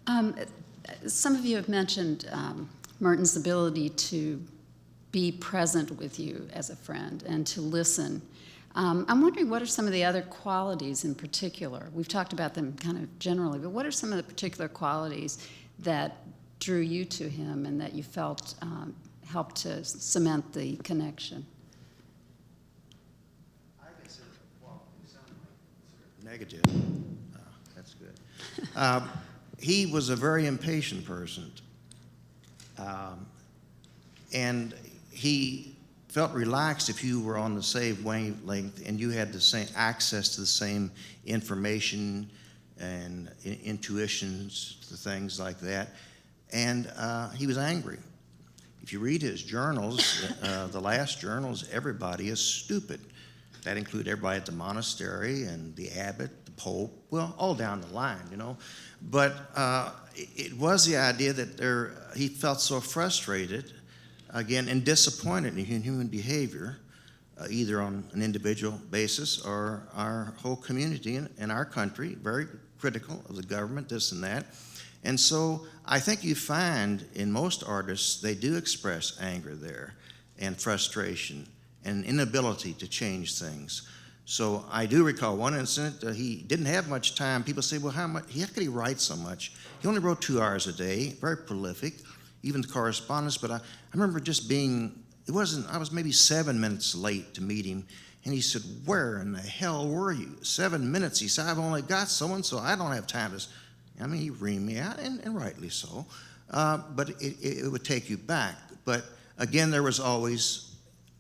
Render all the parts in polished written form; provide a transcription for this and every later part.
Um, some of you have mentioned Merton's ability to be present with you as a friend and to listen. I'm wondering, what are some of the other qualities in particular? We've talked about them kind of generally, but what are some of the particular qualities that drew you to him and that you felt helped to cement the connection? I consider qualities negative. That's good. He was a very impatient person, and he felt relaxed if you were on the same wavelength and you had the same access to the same information and intuitions to things like that. And he was angry. If you read his journals, the last journals, everybody is stupid. That included everybody at the monastery and the abbot, the pope, well, all down the line, you know. But it was the idea that he felt so frustrated, again, and disappointed in human behavior, either on an individual basis or our whole community in our country, very critical of the government, this and that. And so I think you find in most artists, they do express anger there and frustration and inability to change things. So I do recall one incident, he didn't have much time. People say, well, how could he write so much? He only wrote 2 hours a day, very prolific, even the correspondence. But I remember just I was maybe 7 minutes late to meet him. And he said, where in the hell were you? 7 minutes. He said, I've only got so I don't have time to. I mean, he reamed me out, and rightly so. But it would take you back. But again, there was always,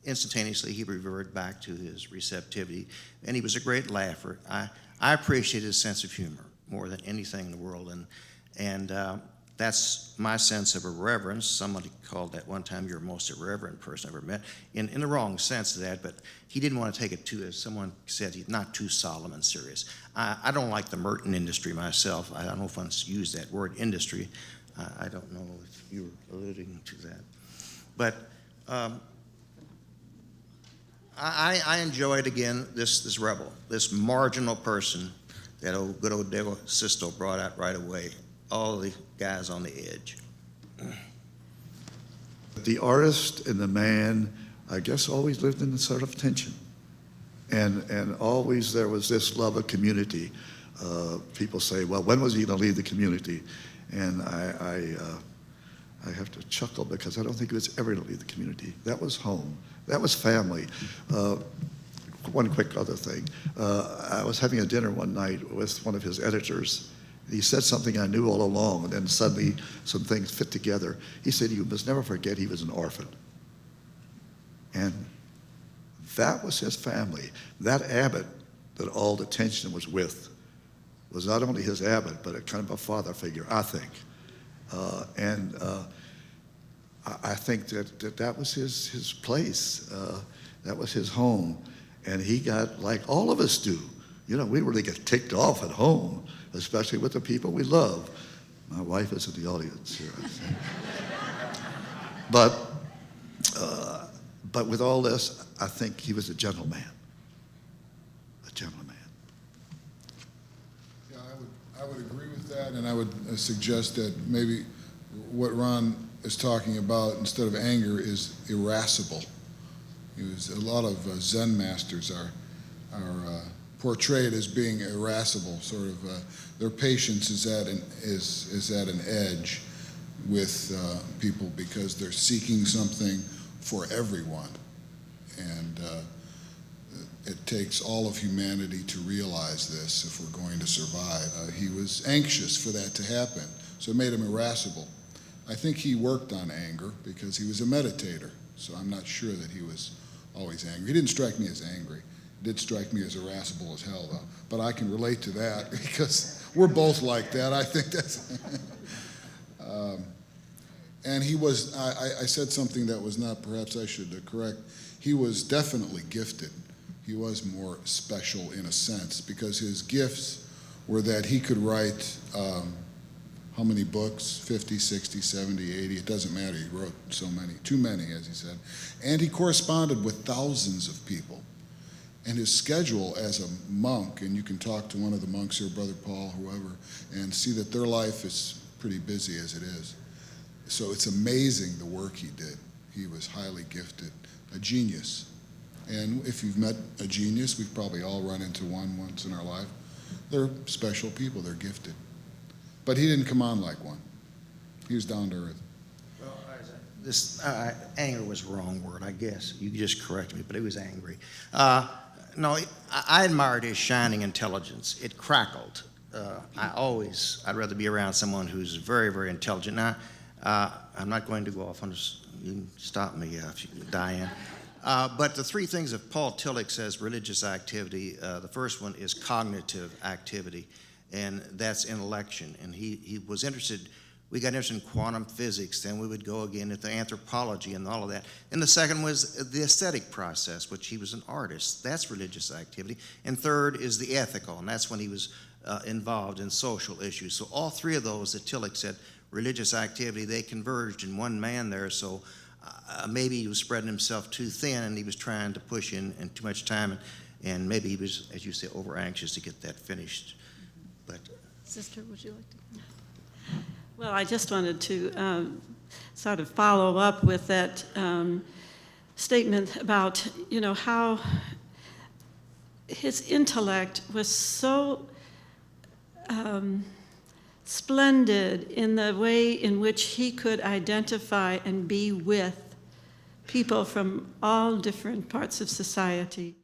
instantaneously, he reverted back to his receptivity. And he was a great laugher. I appreciate his sense of humor more than anything in the world. And that's my sense of irreverence. Somebody called that one time, you're the most irreverent person I've ever met, in the wrong sense of that, but he didn't want to take it too, as someone said, he's not too solemn and serious. I don't like the Merton industry myself. I don't know if I use that word industry. I don't know if you were alluding to that. But I enjoyed, again, this rebel, this marginal person that good old Diego Sisto brought out right away. All the guys on the edge. The artist and the man, I guess, always lived in a sort of tension. And always there was this love of community. People say, well, when was he going to leave the community? And I have to chuckle because I don't think he was ever going to leave the community. That was home. That was family. One quick other thing. I was having a dinner one night with one of his editors. He said something I knew all along, and then suddenly some things fit together. He said, you must never forget he was an orphan. And that was his family. That abbot that all the tension was with was not only his abbot, but a kind of a father figure, I think. I think that was his place. That was his home. And he got, like all of us do, you know, we really get ticked off at home, especially with the people we love. My wife is in the audience here, I think. But with all this, I think he was a gentleman. A gentleman. Yeah, I would agree with that, and I would suggest that maybe what Ron is talking about instead of anger is irascible. A lot of Zen masters are portrayed as being irascible, sort of their patience is at an edge with people because they're seeking something for everyone, and it takes all of humanity to realize this if we're going to survive. He was anxious for that to happen, so it made him irascible. I think he worked on anger because he was a meditator, so I'm not sure that he was always angry. He didn't strike me as angry. It did strike me as irascible as hell, though. But I can relate to that because we're both like that. I think that's... and he was, I said something that was not, perhaps I should correct. He was definitely gifted. He was more special in a sense because his gifts were that he could write how many books? 50, 60, 70, 80, it doesn't matter. He wrote so many, too many, as he said. And he corresponded with thousands of people. And his schedule as a monk, and you can talk to one of the monks here, Brother Paul, whoever, and see that their life is pretty busy as it is. So it's amazing the work he did. He was highly gifted, a genius. And if you've met a genius, we've probably all run into one once in our life. They're special people, they're gifted. But he didn't come on like one. He was down to earth. Well, anger was the wrong word, I guess. You just corrected me, but it was angry. No, I admired his shining intelligence. It crackled. I'd rather be around someone who's very, very intelligent. Now, I'm not going to go off on this. You can stop me if you, Diane. But the three things that Paul Tillich says religious activity, the first one is cognitive activity, and that's intellection. And he was interested, we got interested in quantum physics, then we would go again into anthropology and all of that. And the second was the aesthetic process, which he was an artist. That's religious activity. And third is the ethical, and that's when he was involved in social issues. So all three of those that Tillich said, religious activity, they converged in one man there. So maybe he was spreading himself too thin and he was trying to push in too much time, and maybe he was, as you say, over anxious to get that finished. But Sister, would you like to? Well, I just wanted to sort of follow up with that statement about, how his intellect was so splendid in the way in which he could identify and be with people from all different parts of society.